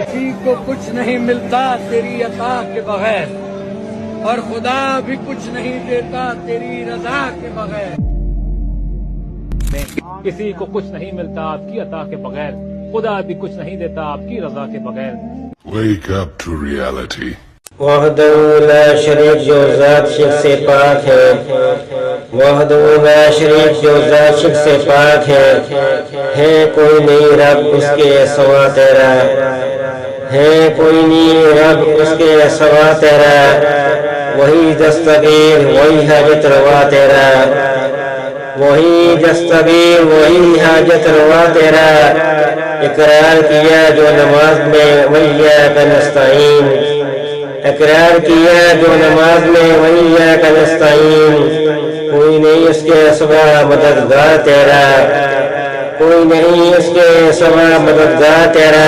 کسی کو کچھ نہیں ملتا تیری عطا کے بغیر، اور خدا بھی کچھ نہیں دیتا تیری رضا کے بغیر۔ کسی کو کچھ نہیں ملتا آپ کی عطا کے بغیر، خدا بھی کچھ نہیں دیتا آپ کی رضا کے بغیر۔ Wake up to reality. وحدہ لا شریک جو ذات شرک سے پاک ہے، وحدہ لا شریک جو ذات شرک سے پاک ہے کوئی نہیں رب اس کے سوا تیرا، ہے کوئی نہیں رب اس کے سوا تیرا، وہی دستگیر وہی حاجت روا تیرا، وہی دستگیر وہی حاجت روا تیرا۔ اقرار کیا جو نماز میں وإياك نستعين، اقرار کیا جو نماز میں وإياك نستعين، کوئی نہیں اس کے سوا مددگار تیرا، کوئی نہیں اس کے سوا مددگار تیرا۔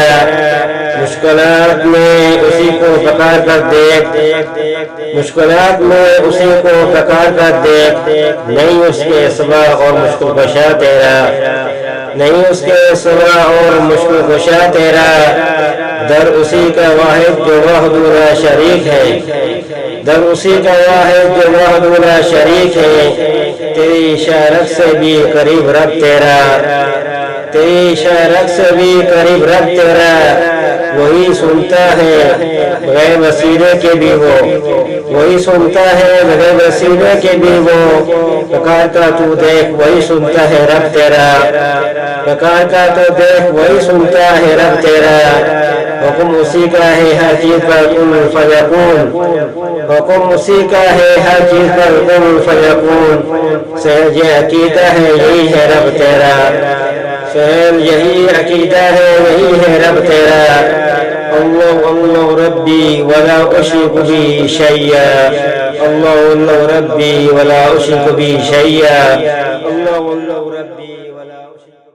مشکلات میں اسی کو پکار کر دیکھ، مشکلات میں اسی کو پکار کر دیکھ، نہیں اس کے سوا اور مشکل کشا تیرا، نہیں اس کے سوا اور مشکل کشا تیرا۔ در اسی کا واحد جو وحدہ لا شریک ہے، در اسی کا واحد جو وحدہ لا شریک ہے، تیری شارک سے بھی قریب رب تیرا، تیری شارک سے بھی قریب رب تیرا۔ وہی سنتا ہے بغیر وسیلے کے بھی وہی سنتا ہے بغیر وسیلے کے بھی پکارتا تو دیکھ وہی سنتا ہے رب تیرا، پکارتا تو دیکھ وہی سنتا ہے رب تیرا۔ حکم اسی کا ہے ہر چیز پر کن فیکون، حکم اسی کا ہے ہر چیز پر کن فیکون۔ سہل یہ عقیدہ ہے یہی ہے رب تیرا، سہل یہی عقیدہ ہے یہی ہے رب تیرا۔ اللہ اللہ ربی ولا اشرک بہ شیئا، اللہ اللہ ربی ولا اشرک بہ شیئا، اللہ اللہ ربی ولا اشرک